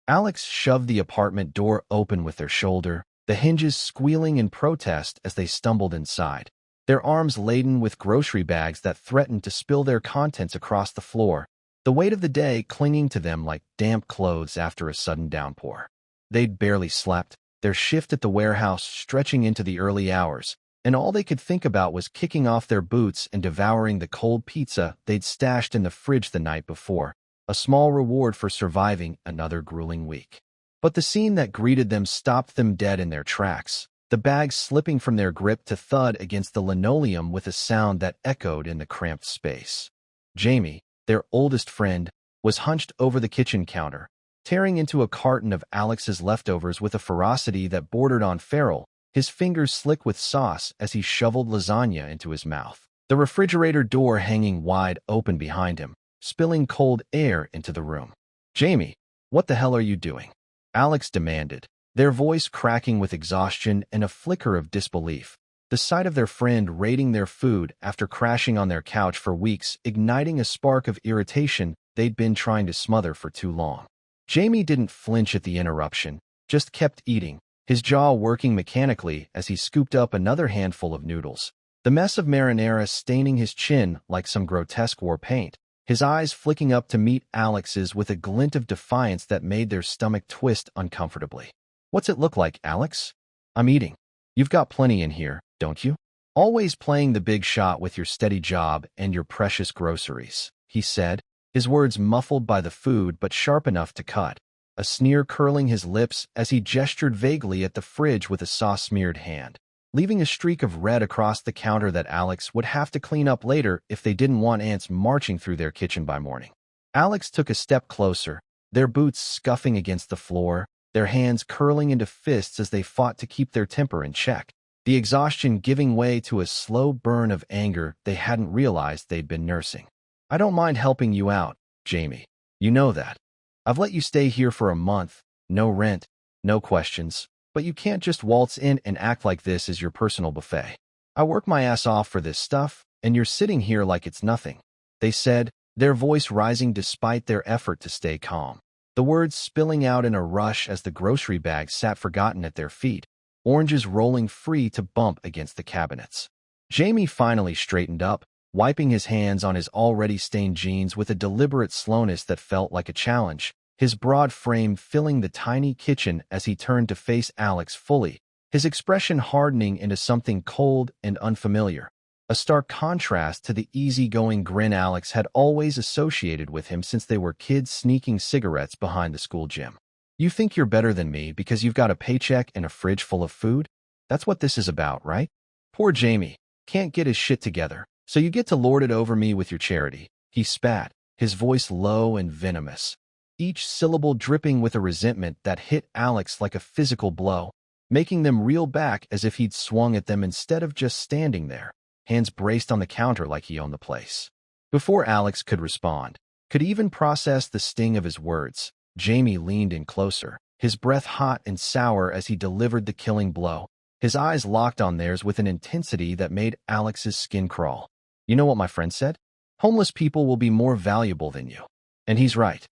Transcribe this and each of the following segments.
Alex shoved the apartment door open with their shoulder, the hinges squealing in protest as they stumbled inside, their arms laden with grocery bags that threatened to spill their contents across the floor, the weight of the day clinging to them like damp clothes after a sudden downpour. They'd barely slept, their shift at the warehouse stretching into the early hours, and all they could think about was kicking off their boots and devouring the cold pizza they'd stashed in the fridge the night before, a small reward for surviving another grueling week. But the scene that greeted them stopped them dead in their tracks, the bags slipping from their grip to thud against the linoleum with a sound that echoed in the cramped space. Jamie, their oldest friend, was hunched over the kitchen counter, tearing into a carton of Alex's leftovers with a ferocity that bordered on feral, his fingers slick with sauce as he shoveled lasagna into his mouth, the refrigerator door hanging wide open behind him, spilling cold air into the room. "Jamie, what the hell are you doing?" Alex demanded, their voice cracking with exhaustion and a flicker of disbelief, the sight of their friend raiding their food after crashing on their couch for weeks igniting a spark of irritation they'd been trying to smother for too long. Jamie didn't flinch at the interruption, just kept eating, his jaw working mechanically as he scooped up another handful of noodles, the mess of marinara staining his chin like some grotesque war paint, his eyes flicking up to meet Alex's with a glint of defiance that made their stomach twist uncomfortably. "What's it look like, Alex?" "I'm eating. You've got plenty in here, don't you? Always playing the big shot with your steady job and your precious groceries," he said, his words muffled by the food but sharp enough to cut, a sneer curling his lips as he gestured vaguely at the fridge with a sauce-smeared hand, leaving a streak of red across the counter that Alex would have to clean up later if they didn't want ants marching through their kitchen by morning. Alex took a step closer, their boots scuffing against the floor, their hands curling into fists as they fought to keep their temper in check, the exhaustion giving way to a slow burn of anger they hadn't realized they'd been nursing. "I don't mind helping you out, Jamie. You know that. I've let you stay here for a month, no rent, no questions, but you can't just waltz in and act like this is your personal buffet. I work my ass off for this stuff, and you're sitting here like it's nothing," they said, their voice rising despite their effort to stay calm, the words spilling out in a rush as the grocery bags sat forgotten at their feet, oranges rolling free to bump against the cabinets. Jamie finally straightened up, wiping his hands on his already stained jeans with a deliberate slowness that felt like a challenge, his broad frame filling the tiny kitchen as he turned to face Alex fully, his expression hardening into something cold and unfamiliar, a stark contrast to the easygoing grin Alex had always associated with him since they were kids sneaking cigarettes behind the school gym. "You think you're better than me because you've got a paycheck and a fridge full of food? That's what this is about, right? Poor Jamie can't get his shit together, so you get to lord it over me with your charity," he spat, his voice low and venomous, each syllable dripping with a resentment that hit Alex like a physical blow, making them reel back as if he'd swung at them instead of just standing there, hands braced on the counter like he owned the place. Before Alex could respond, could even process the sting of his words, Jamie leaned in closer, his breath hot and sour as he delivered the killing blow, his eyes locked on theirs with an intensity that made Alex's skin crawl. "You know what my friend said? Homeless people will be more valuable than you. And he's right.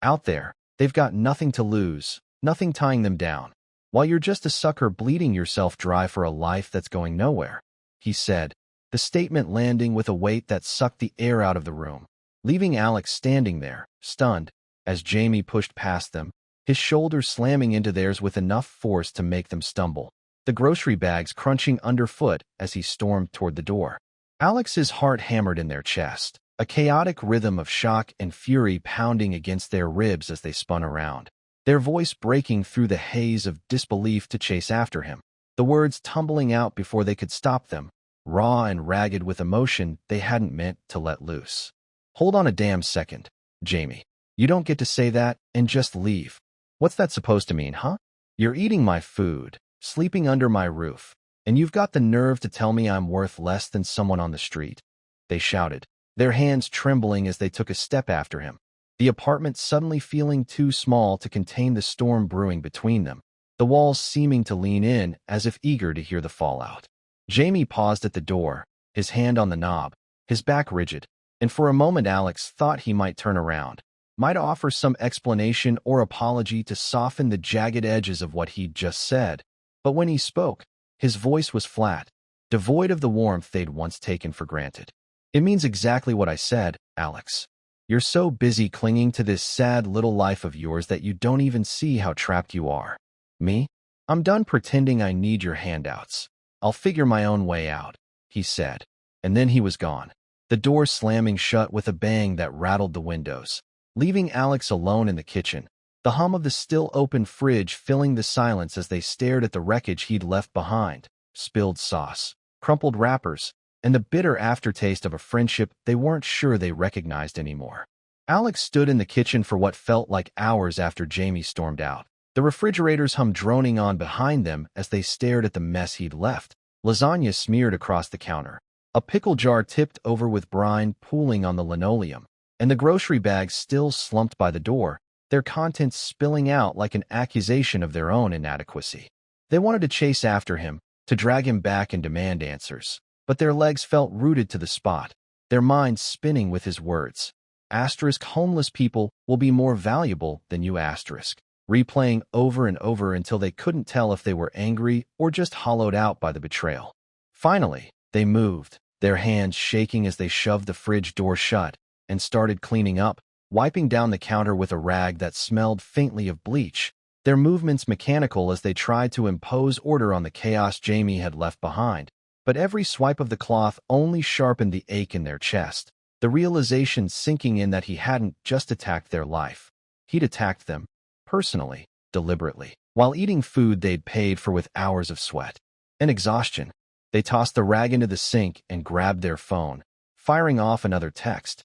Out there, they've got nothing to lose, nothing tying them down, while you're just a sucker bleeding yourself dry for a life that's going nowhere," he said, the statement landing with a weight that sucked the air out of the room, leaving Alex standing there, stunned, as Jamie pushed past them, his shoulders slamming into theirs with enough force to make them stumble, the grocery bags crunching underfoot as he stormed toward the door. Alex's heart hammered in their chest, a chaotic rhythm of shock and fury pounding against their ribs as they spun around, their voice breaking through the haze of disbelief to chase after him, the words tumbling out before they could stop them, raw and ragged with emotion they hadn't meant to let loose. "Hold on a damn second, Jamie. You don't get to say that and just leave. What's that supposed to mean, huh? You're eating my food, sleeping under my roof, and you've got the nerve to tell me I'm worth less than someone on the street," they shouted, their hands trembling as they took a step after him, the apartment suddenly feeling too small to contain the storm brewing between them, the walls seeming to lean in as if eager to hear the fallout. Jamie paused at the door, his hand on the knob, his back rigid, and for a moment Alex thought he might turn around, might offer some explanation or apology to soften the jagged edges of what he'd just said. But when he spoke, his voice was flat, devoid of the warmth they'd once taken for granted. "It means exactly what I said, Alex. You're so busy clinging to this sad little life of yours that you don't even see how trapped you are. Me? I'm done pretending I need your handouts. I'll figure my own way out," he said. And then he was gone, the door slamming shut with a bang that rattled the windows, leaving Alex alone in the kitchen, the hum of the still-open fridge filling the silence as they stared at the wreckage he'd left behind: spilled sauce, crumpled wrappers, and the bitter aftertaste of a friendship they weren't sure they recognized anymore. Alex stood in the kitchen for what felt like hours after Jamie stormed out, the refrigerator's hum droning on behind them as they stared at the mess he'd left: lasagna smeared across the counter, a pickle jar tipped over with brine pooling on the linoleum, and the grocery bags still slumped by the door, their contents spilling out like an accusation of their own inadequacy. They wanted to chase after him, to drag him back and demand answers, but their legs felt rooted to the spot, their minds spinning with his words. Homeless people will be more valuable than you, replaying over and over until they couldn't tell if they were angry or just hollowed out by the betrayal. Finally, they moved, their hands shaking as they shoved the fridge door shut, and started cleaning up, wiping down the counter with a rag that smelled faintly of bleach, their movements mechanical as they tried to impose order on the chaos Jamie had left behind. But every swipe of the cloth only sharpened the ache in their chest, the realization sinking in that he hadn't just attacked their life. He'd attacked them, personally, deliberately, while eating food they'd paid for with hours of sweat and exhaustion. They tossed the rag into the sink and grabbed their phone, firing off another text.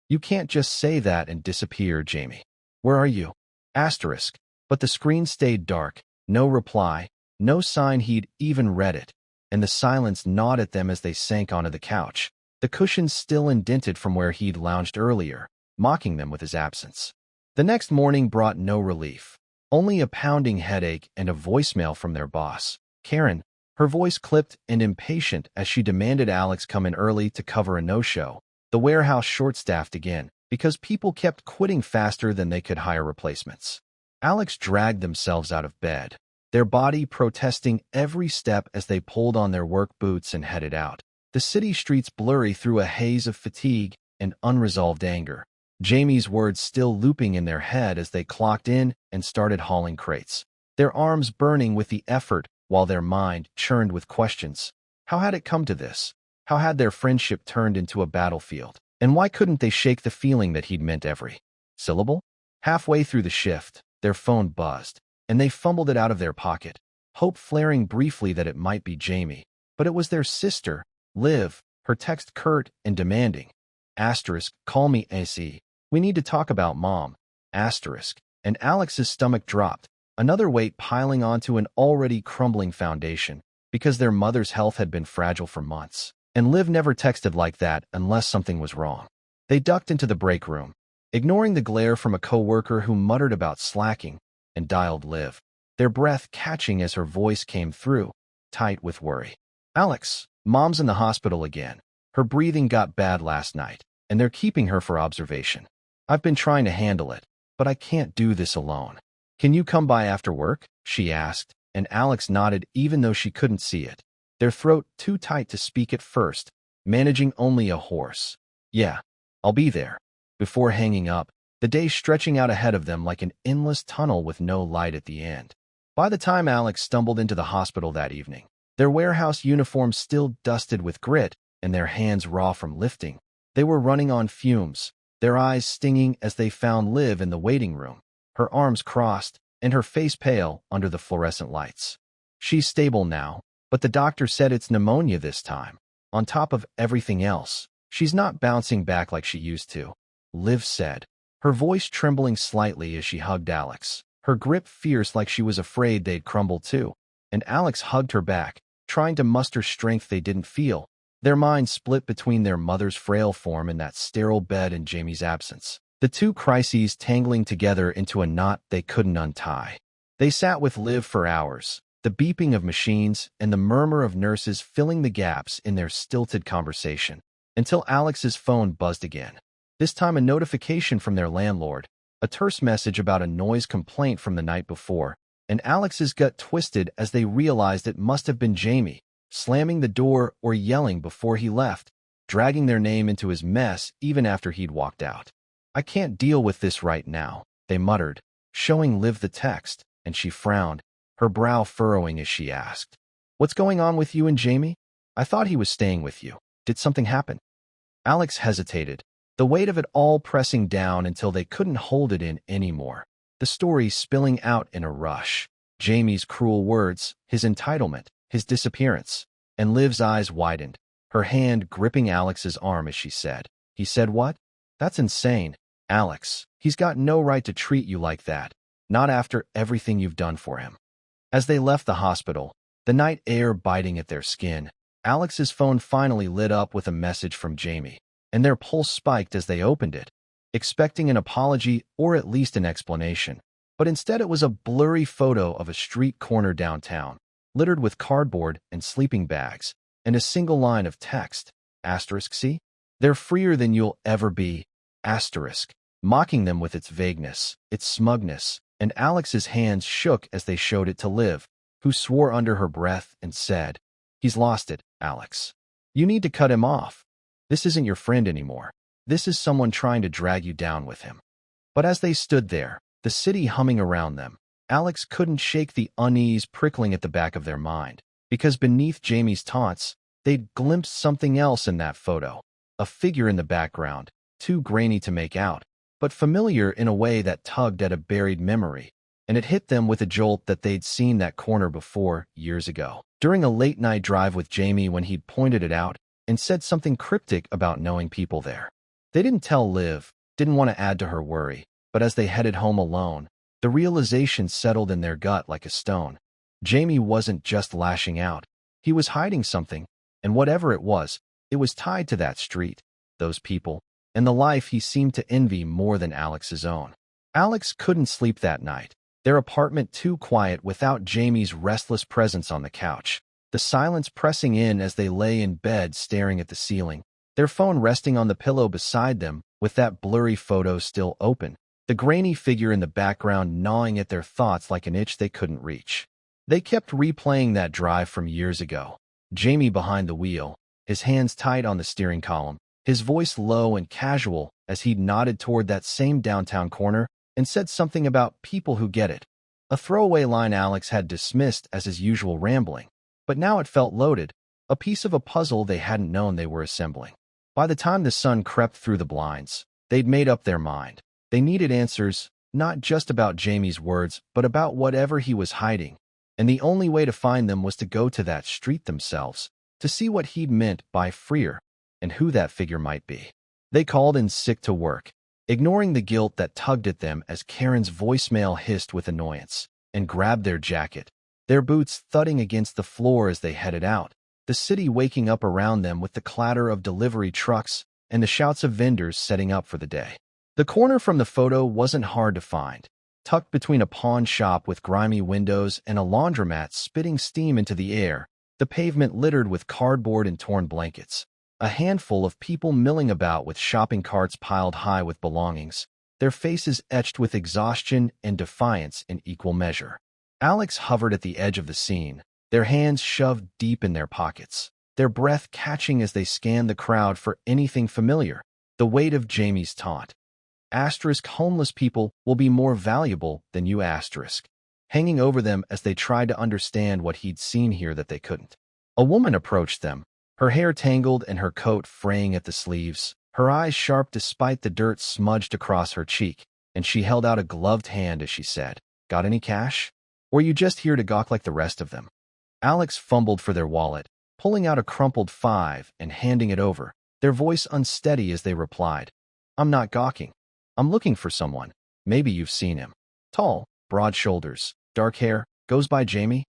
"You can't just say that and disappear, Jamie. Where are you?" But the screen stayed dark, no reply, no sign he'd even read it, and the silence gnawed at them as they sank onto the couch, the cushions still indented from where he'd lounged earlier, mocking them with his absence. The next morning brought no relief, only a pounding headache and a voicemail from their boss, Karen, her voice clipped and impatient as she demanded Alex come in early to cover a no-show, the warehouse short-staffed again, because people kept quitting faster than they could hire replacements. Alex dragged themselves out of bed, their body protesting every step as they pulled on their work boots and headed out, the city streets blurry through a haze of fatigue and unresolved anger, Jamie's words still looping in their head as they clocked in and started hauling crates, their arms burning with the effort while their mind churned with questions. How had it come to this? How had their friendship turned into a battlefield? And why couldn't they shake the feeling that he'd meant every syllable? Halfway through the shift, their phone buzzed, and they fumbled it out of their pocket, hope flaring briefly that it might be Jamie. But it was their sister, Liv, her text curt and demanding. "Call me AC. We need to talk about Mom." And Alex's stomach dropped, another weight piling onto an already crumbling foundation, because their mother's health had been fragile for months. And Liv never texted like that unless something was wrong. They ducked into the break room, ignoring the glare from a coworker who muttered about slacking, and dialed Liv, their breath catching as her voice came through, tight with worry. "Alex, Mom's in the hospital again. Her breathing got bad last night, and they're keeping her for observation. I've been trying to handle it, but I can't do this alone. Can you come by after work?" she asked, and Alex nodded even though she couldn't see it, their throat too tight to speak at first, managing only a hoarse, "Yeah, I'll be there." Before hanging up, the day stretching out ahead of them like an endless tunnel with no light at the end. By the time Alex stumbled into the hospital that evening, their warehouse uniforms still dusted with grit and their hands raw from lifting, they were running on fumes, their eyes stinging as they found Liv in the waiting room, her arms crossed and her face pale under the fluorescent lights. "She's stable now, but the doctor said it's pneumonia this time. On top of everything else, she's not bouncing back like she used to," Liv said, her voice trembling slightly as she hugged Alex, her grip fierce like she was afraid they'd crumble too. And Alex hugged her back, trying to muster strength they didn't feel, their minds split between their mother's frail form in that sterile bed and Jamie's absence, the two crises tangling together into a knot they couldn't untie. They sat with Liv for hours, the beeping of machines and the murmur of nurses filling the gaps in their stilted conversation, until Alex's phone buzzed again. This time a notification from their landlord, a terse message about a noise complaint from the night before, and Alex's gut twisted as they realized it must have been Jamie, slamming the door or yelling before he left, dragging their name into his mess even after he'd walked out. "I can't deal with this right now," they muttered, showing Liv the text, and she frowned, her brow furrowing as she asked, "What's going on with you and Jamie? I thought he was staying with you. Did something happen?" Alex hesitated, the weight of it all pressing down until they couldn't hold it in anymore, the story spilling out in a rush. Jamie's cruel words, his entitlement, his disappearance, and Liv's eyes widened, her hand gripping Alex's arm as she said, "He said what? That's insane, Alex. He's got no right to treat you like that, not after everything you've done for him." As they left the hospital, the night air biting at their skin, Alex's phone finally lit up with a message from Jamie, and their pulse spiked as they opened it, expecting an apology or at least an explanation. But instead it was a blurry photo of a street corner downtown, littered with cardboard and sleeping bags, and a single line of text, "See? They're freer than you'll ever be, asterisk," mocking them with its vagueness, its smugness, and Alex's hands shook as they showed it to Liv, who swore under her breath and said, "He's lost it, Alex. You need to cut him off. This isn't your friend anymore. This is someone trying to drag you down with him." But as they stood there, the city humming around them, Alex couldn't shake the unease prickling at the back of their mind, because beneath Jamie's taunts, they'd glimpsed something else in that photo, a figure in the background, too grainy to make out, but familiar in a way that tugged at a buried memory, and it hit them with a jolt that they'd seen that corner before, years ago, during a late-night drive with Jamie when he'd pointed it out and said something cryptic about knowing people there. They didn't tell Liv, didn't want to add to her worry, but as they headed home alone, the realization settled in their gut like a stone. Jamie wasn't just lashing out. He was hiding something, and whatever it was tied to that street, those people, and the life he seemed to envy more than Alex's own. Alex couldn't sleep that night, their apartment too quiet without Jamie's restless presence on the couch, the silence pressing in as they lay in bed staring at the ceiling, their phone resting on the pillow beside them with that blurry photo still open, the grainy figure in the background gnawing at their thoughts like an itch they couldn't reach. They kept replaying that drive from years ago, Jamie behind the wheel, his hands tight on the steering column, his voice low and casual as he nodded toward that same downtown corner and said something about people who get it, a throwaway line Alex had dismissed as his usual rambling, but now it felt loaded, a piece of a puzzle they hadn't known they were assembling. By the time the sun crept through the blinds, they'd made up their mind. They needed answers, not just about Jamie's words, but about whatever he was hiding, and the only way to find them was to go to that street themselves, to see what he'd meant by freer, and who that figure might be. They called in sick to work, ignoring the guilt that tugged at them as Karen's voicemail hissed with annoyance, and grabbed their jacket, their boots thudding against the floor as they headed out, the city waking up around them with the clatter of delivery trucks and the shouts of vendors setting up for the day. The corner from the photo wasn't hard to find, tucked between a pawn shop with grimy windows and a laundromat spitting steam into the air, the pavement littered with cardboard and torn blankets, a handful of people milling about with shopping carts piled high with belongings, their faces etched with exhaustion and defiance in equal measure. Alex hovered at the edge of the scene, their hands shoved deep in their pockets, their breath catching as they scanned the crowd for anything familiar, the weight of Jamie's taunt. Homeless people will be more valuable than you hanging over them as they tried to understand what he'd seen here that they couldn't. A woman approached them, her hair tangled and her coat fraying at the sleeves, her eyes sharp despite the dirt smudged across her cheek, and she held out a gloved hand as she said, "Got any cash? Or are you just here to gawk like the rest of them?" Alex fumbled for their wallet, pulling out a crumpled $5 and handing it over, their voice unsteady as they replied, "I'm not gawking. I'm looking for someone. Maybe you've seen him. Tall, broad shoulders, dark hair, goes by Jamie."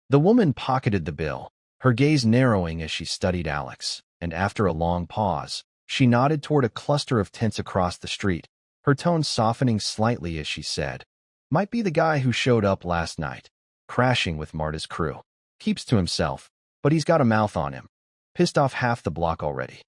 The woman pocketed the bill, her gaze narrowing as she studied Alex, and after a long pause, she nodded toward a cluster of tents across the street, her tone softening slightly as she said, "Might be the guy who showed up last night, crashing with Marta's crew. Keeps to himself, but he's got a mouth on him. Pissed off half the block already."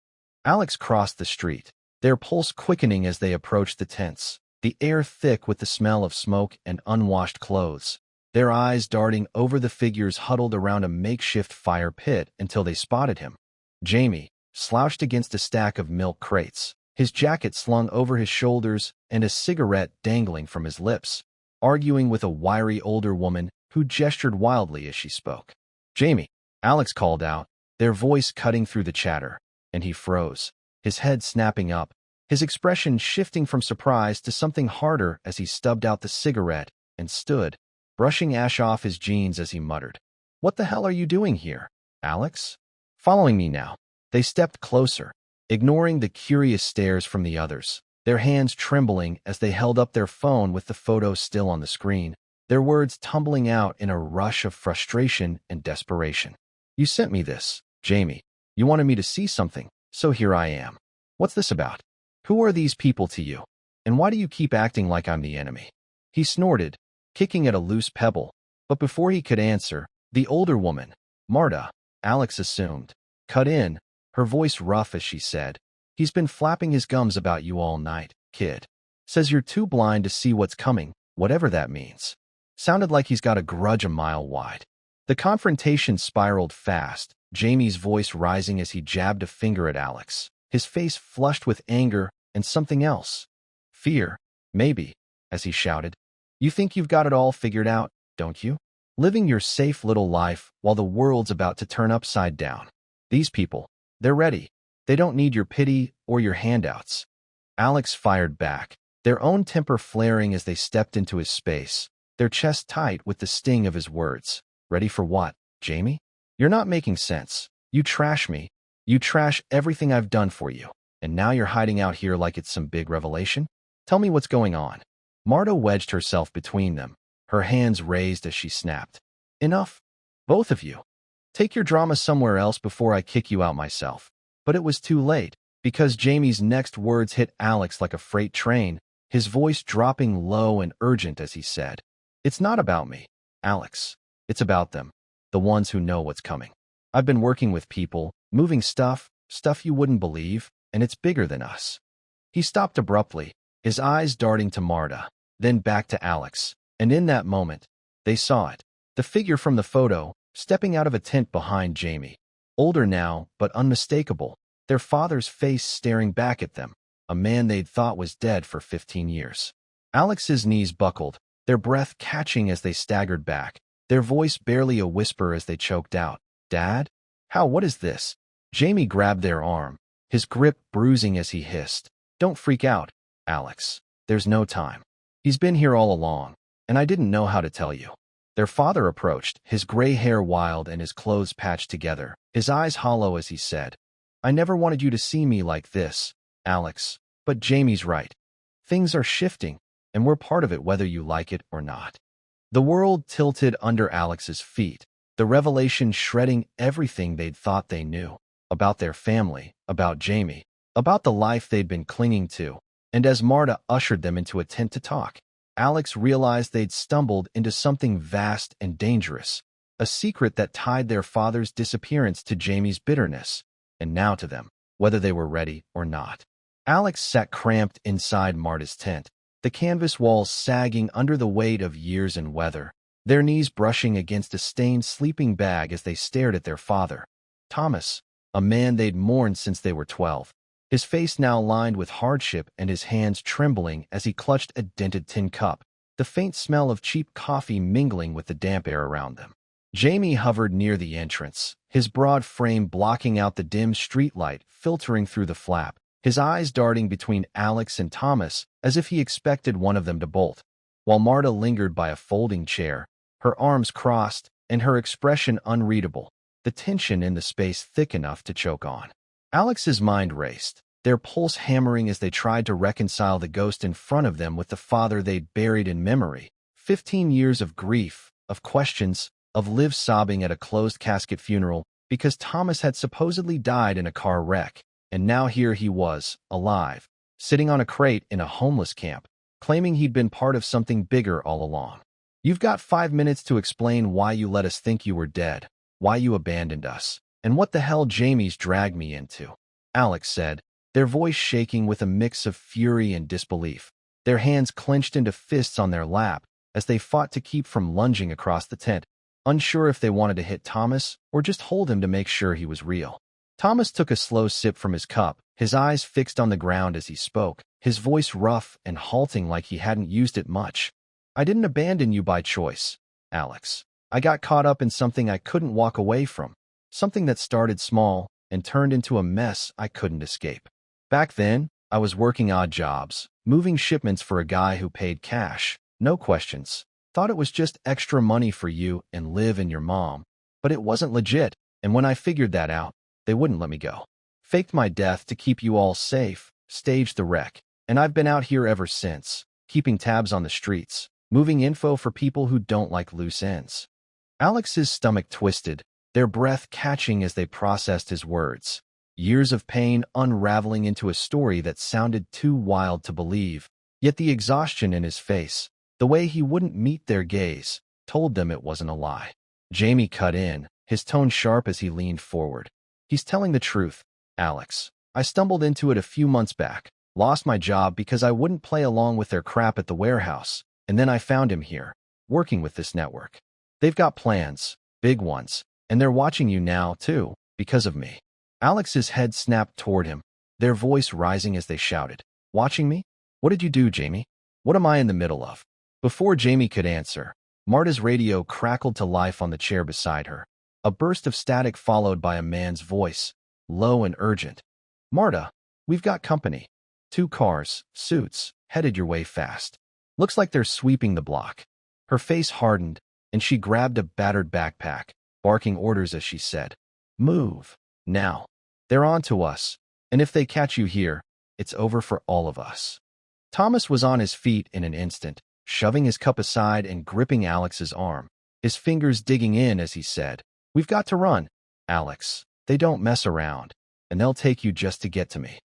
Alex crossed the street, their pulse quickening as they approached the tents, the air thick with the smell of smoke and unwashed clothes, their eyes darting over the figures huddled around a makeshift fire pit until they spotted him. Jamie, slouched against a stack of milk crates, his jacket slung over his shoulders and a cigarette dangling from his lips, arguing with a wiry older woman who gestured wildly as she spoke. "Jamie," Alex called out, their voice cutting through the chatter, and he froze, his head snapping up, his expression shifting from surprise to something harder as he stubbed out the cigarette and stood, brushing ash off his jeans as he muttered, "What the hell are you doing here, Alex?" "Following me now." They stepped closer, ignoring the curious stares from the others, their hands trembling as they held up their phone with the photo still on the screen, their words tumbling out in a rush of frustration and desperation. "You sent me this, Jamie. You wanted me to see something, so here I am. What's this about? Who are these people to you? And why do you keep acting like I'm the enemy?" He snorted, kicking at a loose pebble, but before he could answer, the older woman, Marta, Alex assumed, cut in, her voice rough as she said, "He's been flapping his gums about you all night, kid. Says you're too blind to see what's coming, whatever that means." Sounded like he's got a grudge a mile wide. The confrontation spiraled fast, Jamie's voice rising as he jabbed a finger at Alex, his face flushed with anger and something else. Fear, maybe, as he shouted. "You think you've got it all figured out, don't you? Living your safe little life while the world's about to turn upside down. These people, they're ready. They don't need your pity or your handouts." Alex fired back, their own temper flaring as they stepped into his space, their chest tight with the sting of his words. "Ready for what, Jamie? You're not making sense. You trash me. You trash everything I've done for you. And now you're hiding out here like it's some big revelation? Tell me what's going on." Marta wedged herself between them, her hands raised as she snapped. "Enough. Both of you. Take your drama somewhere else before I kick you out myself." But it was too late, because Jamie's next words hit Alex like a freight train, his voice dropping low and urgent as he said, "It's not about me, Alex. It's about them, the ones who know what's coming. I've been working with people, moving stuff you wouldn't believe, and it's bigger than us." He stopped abruptly, his eyes darting to Marta, then back to Alex, and in that moment, they saw it, the figure from the photo, stepping out of a tent behind Jamie. Older now, but unmistakable, their father's face staring back at them, a man they'd thought was dead for 15 years. Alex's knees buckled, their breath catching as they staggered back, their voice barely a whisper as they choked out, "Dad? What is this?" Jamie grabbed their arm, his grip bruising as he hissed, "Don't freak out, Alex. There's no time. He's been here all along, and I didn't know how to tell you." Their father approached, his gray hair wild and his clothes patched together, his eyes hollow as he said, "I never wanted you to see me like this, Alex, but Jamie's right. Things are shifting, and we're part of it whether you like it or not." The world tilted under Alex's feet, the revelation shredding everything they'd thought they knew, about their family, about Jamie, about the life they'd been clinging to, and as Marta ushered them into a tent to talk, Alex realized they'd stumbled into something vast and dangerous, a secret that tied their father's disappearance to Jamie's bitterness, and now to them, whether they were ready or not. Alex sat cramped inside Marta's tent, the canvas walls sagging under the weight of years and weather, their knees brushing against a stained sleeping bag as they stared at their father, Thomas, a man they'd mourned since they were 12. His face now lined with hardship and his hands trembling as he clutched a dented tin cup, the faint smell of cheap coffee mingling with the damp air around them. Jamie hovered near the entrance, his broad frame blocking out the dim streetlight filtering through the flap, his eyes darting between Alex and Thomas as if he expected one of them to bolt, while Marta lingered by a folding chair, her arms crossed and her expression unreadable, the tension in the space thick enough to choke on. Alex's mind raced, their pulse hammering as they tried to reconcile the ghost in front of them with the father they'd buried in memory. 15 years of grief, of questions, of Liv sobbing at a closed-casket funeral because Thomas had supposedly died in a car wreck, and now here he was, alive, sitting on a crate in a homeless camp, claiming he'd been part of something bigger all along. "You've got 5 minutes to explain why you let us think you were dead, why you abandoned us. And what the hell Jamie's dragged me into," Alex said, their voice shaking with a mix of fury and disbelief. Their hands clenched into fists on their lap as they fought to keep from lunging across the tent, unsure if they wanted to hit Thomas or just hold him to make sure he was real. Thomas took a slow sip from his cup, his eyes fixed on the ground as he spoke, his voice rough and halting like he hadn't used it much. "I didn't abandon you by choice, Alex. I got caught up in something I couldn't walk away from, something that started small and turned into a mess I couldn't escape. Back then, I was working odd jobs, moving shipments for a guy who paid cash, no questions. Thought it was just extra money for you and Liv and your mom, but it wasn't legit, and when I figured that out, they wouldn't let me go. Faked my death to keep you all safe, staged the wreck, and I've been out here ever since, keeping tabs on the streets, moving info for people who don't like loose ends." Alex's stomach twisted, their breath catching as they processed his words. Years of pain unraveling into a story that sounded too wild to believe, yet the exhaustion in his face, the way he wouldn't meet their gaze, told them it wasn't a lie. Jamie cut in, his tone sharp as he leaned forward. "He's telling the truth, Alex. I stumbled into it a few months back, lost my job because I wouldn't play along with their crap at the warehouse, and then I found him here, working with this network. They've got plans, big ones, and they're watching you now, too, because of me." Alex's head snapped toward him, their voice rising as they shouted, "Watching me? What did you do, Jamie? What am I in the middle of?" Before Jamie could answer, Marta's radio crackled to life on the chair beside her. A burst of static followed by a man's voice, low and urgent. "Marta, we've got company. 2 cars, suits, headed your way fast. Looks like they're sweeping the block." Her face hardened, and she grabbed a battered backpack, barking orders as she said, "Move, now. They're on to us, and if they catch you here, it's over for all of us." Thomas was on his feet in an instant, shoving his cup aside and gripping Alex's arm, his fingers digging in as he said, "We've got to run, Alex. They don't mess around, and they'll take you just to get to me."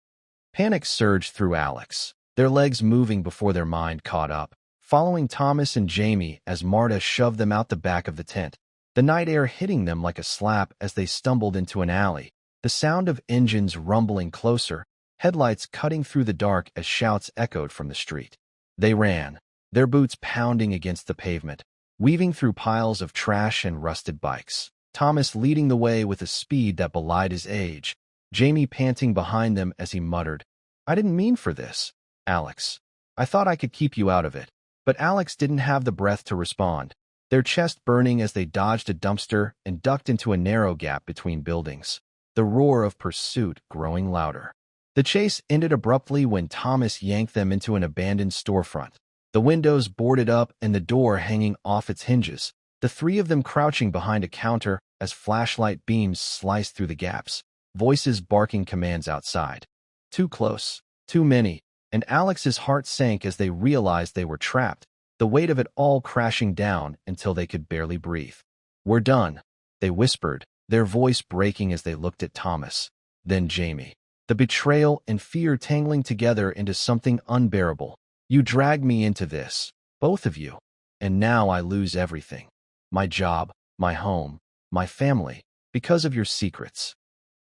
Panic surged through Alex, their legs moving before their mind caught up, following Thomas and Jamie as Marta shoved them out the back of the tent, the night air hitting them like a slap as they stumbled into an alley, the sound of engines rumbling closer, headlights cutting through the dark as shouts echoed from the street. They ran, their boots pounding against the pavement, weaving through piles of trash and rusted bikes, Thomas leading the way with a speed that belied his age, Jamie panting behind them as he muttered, "I didn't mean for this, Alex. I thought I could keep you out of it." But Alex didn't have the breath to respond, their chest burning as they dodged a dumpster and ducked into a narrow gap between buildings, the roar of pursuit growing louder. The chase ended abruptly when Thomas yanked them into an abandoned storefront, the windows boarded up and the door hanging off its hinges, the 3 of them crouching behind a counter as flashlight beams sliced through the gaps, voices barking commands outside. Too close, too many, and Alex's heart sank as they realized they were trapped, the weight of it all crashing down until they could barely breathe. "We're done," they whispered, their voice breaking as they looked at Thomas, then Jamie. The betrayal and fear tangling together into something unbearable. "You dragged me into this, both of you, and now I lose everything. My job, my home, my family, because of your secrets."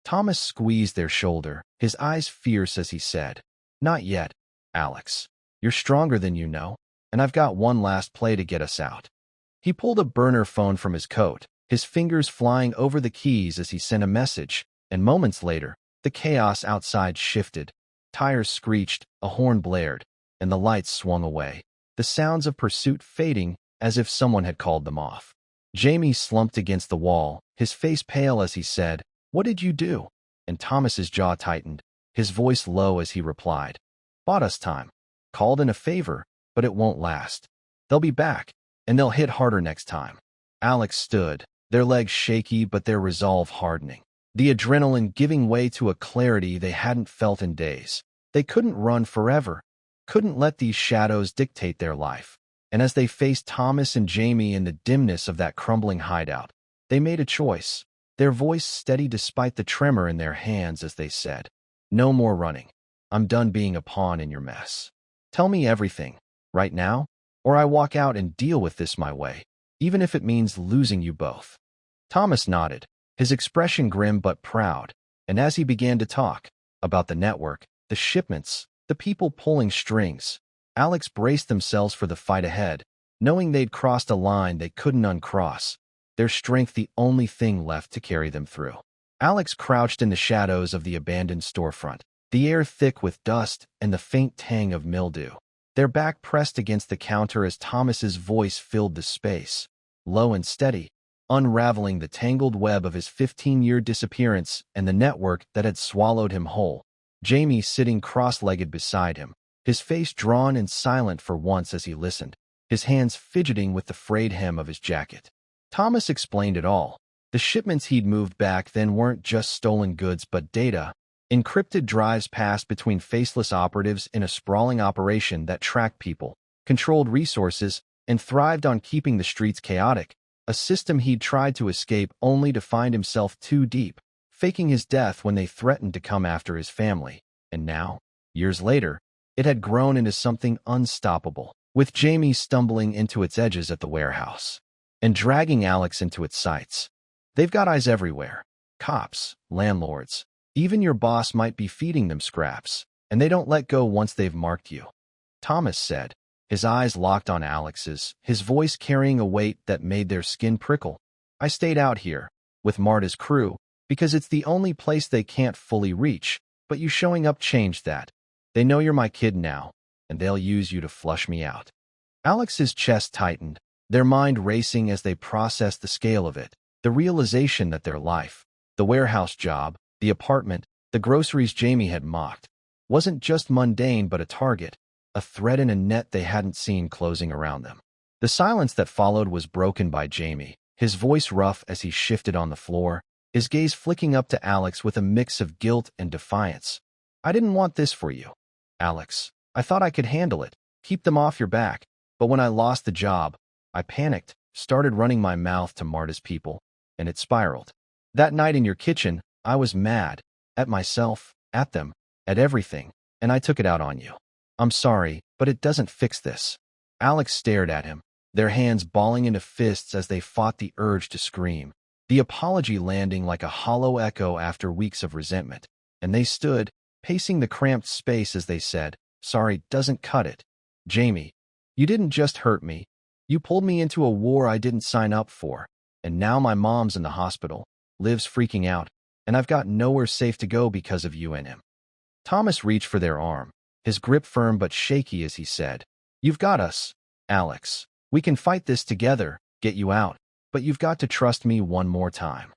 Thomas squeezed their shoulder, his eyes fierce as he said, "Not yet, Alex. You're stronger than you know, and I've got one last play to get us out." He pulled a burner phone from his coat, his fingers flying over the keys as he sent a message, and moments later, the chaos outside shifted. Tires screeched, a horn blared, and the lights swung away, the sounds of pursuit fading as if someone had called them off. Jamie slumped against the wall, his face pale as he said, "What did you do?" And Thomas's jaw tightened, his voice low as he replied, "Bought us time. Called in a favor, but it won't last. They'll be back, and they'll hit harder next time." Alex stood, their legs shaky but their resolve hardening, the adrenaline giving way to a clarity they hadn't felt in days. They couldn't run forever, couldn't let these shadows dictate their life. And as they faced Thomas and Jamie in the dimness of that crumbling hideout, they made a choice, their voice steady despite the tremor in their hands as they said, "No more running. I'm done being a pawn in your mess. Tell me everything, right now, or I walk out and deal with this my way, even if it means losing you both." Thomas nodded, his expression grim but proud, and as he began to talk about the network, the shipments, the people pulling strings. Alex braced themselves for the fight ahead, knowing they'd crossed a line they couldn't uncross, their strength the only thing left to carry them through. Alex crouched in the shadows of the abandoned storefront, the air thick with dust and the faint tang of mildew. Their back pressed against the counter as Thomas's voice filled the space, low and steady, unraveling the tangled web of his 15-year disappearance and the network that had swallowed him whole. Jamie sitting cross-legged beside him, his face drawn and silent for once as he listened, his hands fidgeting with the frayed hem of his jacket. Thomas explained it all. The shipments he'd moved back then weren't just stolen goods but data. Encrypted drives passed between faceless operatives in a sprawling operation that tracked people, controlled resources, and thrived on keeping the streets chaotic, a system he'd tried to escape only to find himself too deep, faking his death when they threatened to come after his family. And now, years later, it had grown into something unstoppable, with Jamie stumbling into its edges at the warehouse and dragging Alex into its sights. They've got eyes everywhere. Cops, landlords, even your boss might be feeding them scraps, and they don't let go once they've marked you. Thomas said, his eyes locked on Alex's, his voice carrying a weight that made their skin prickle. I stayed out here, with Marta's crew, because it's the only place they can't fully reach, but you showing up changed that. They know you're my kid now, and they'll use you to flush me out. Alex's chest tightened, their mind racing as they processed the scale of it, the realization that their life, the warehouse job, the apartment, the groceries Jamie had mocked, wasn't just mundane but a target, a thread in a net they hadn't seen closing around them. The silence that followed was broken by Jamie, his voice rough as he shifted on the floor, his gaze flicking up to Alex with a mix of guilt and defiance. I didn't want this for you, Alex. I thought I could handle it, keep them off your back, but when I lost the job, I panicked, started running my mouth to Marta's people, and it spiraled. That night in your kitchen, I was mad, at myself, at them, at everything, and I took it out on you. I'm sorry, but it doesn't fix this. Alex stared at him, their hands balling into fists as they fought the urge to scream, the apology landing like a hollow echo after weeks of resentment. And they stood, pacing the cramped space as they said, sorry doesn't cut it. Jamie, you didn't just hurt me. You pulled me into a war I didn't sign up for, and now my mom's in the hospital, Liv's freaking out, and I've got nowhere safe to go because of you and him. Thomas reached for their arm, his grip firm but shaky as he said, You've got us, Alex. We can fight this together, get you out, but you've got to trust me one more time.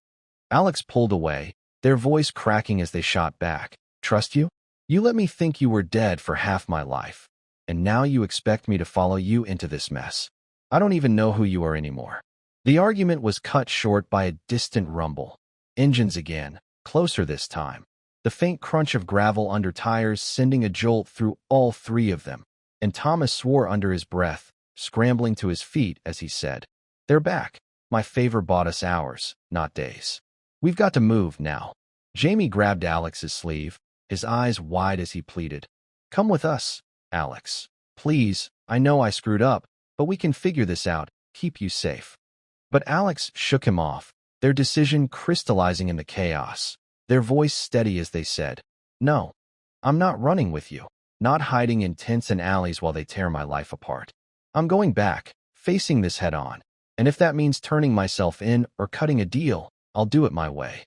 Alex pulled away, their voice cracking as they shot back. Trust you? You let me think you were dead for half my life, and now you expect me to follow you into this mess. I don't even know who you are anymore. The argument was cut short by a distant rumble. Engines again, closer this time. The faint crunch of gravel under tires sending a jolt through all three of them, and Thomas swore under his breath, scrambling to his feet as he said, They're back. My favor bought us hours, not days. We've got to move now. Jamie grabbed Alex's sleeve, his eyes wide as he pleaded, Come with us, Alex. Please, I know I screwed up, but we can figure this out, keep you safe. But Alex shook him off, their decision crystallizing in the chaos, their voice steady as they said, No, I'm not running with you, not hiding in tents and alleys while they tear my life apart. I'm going back, facing this head on, and if that means turning myself in or cutting a deal, I'll do it my way.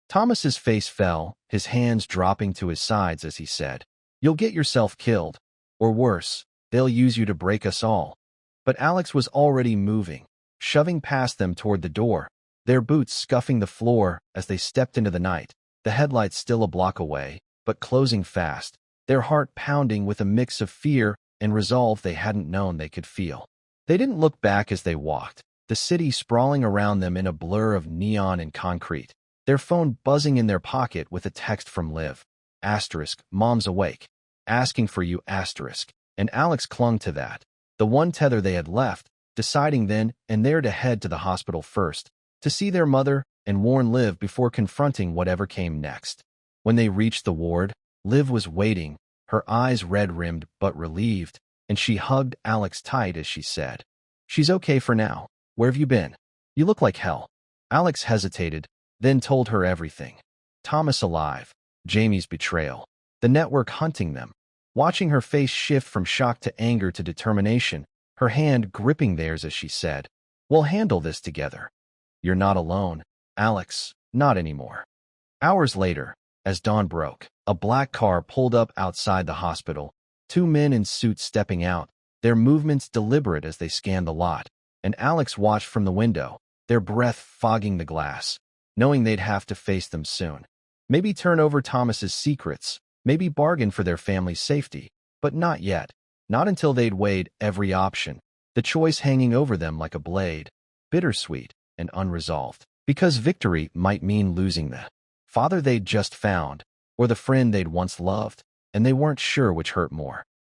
Thomas's face fell, his hands dropping to his sides as he said, You'll get yourself killed, or worse, they'll use you to break us all. But Alex was already moving, shoving past them toward the door, their boots scuffing the floor as they stepped into the night, the headlights still a block away, but closing fast, their heart pounding with a mix of fear and resolve they hadn't known they could feel. They didn't look back as they walked, the city sprawling around them in a blur of neon and concrete, their phone buzzing in their pocket with a text from Liv. Asterisk, Mom's awake. Asking for you, asterisk. And Alex clung to that, the one tether they had left, deciding then and there to head to the hospital first, to see their mother and warn Liv before confronting whatever came next. When they reached the ward, Liv was waiting, her eyes red-rimmed but relieved, and she hugged Alex tight as she said, She's okay for now. Where have you been? You look like hell. Alex hesitated, then told her everything. Thomas alive, Jamie's betrayal, the network hunting them. Watching her face shift from shock to anger to determination, her hand gripping theirs as she said, "We'll handle this together. You're not alone, Alex, not anymore." Hours later, as dawn broke, a black car pulled up outside the hospital, two men in suits stepping out, their movements deliberate as they scanned the lot, and Alex watched from the window, their breath fogging the glass, knowing they'd have to face them soon. Maybe turn over Thomas's secrets, maybe bargain for their family's safety, but not yet, not until they'd weighed every option, the choice hanging over them like a blade, bittersweet and unresolved, because victory might mean losing the father they'd just found, or the friend they'd once loved, and they weren't sure which hurt more.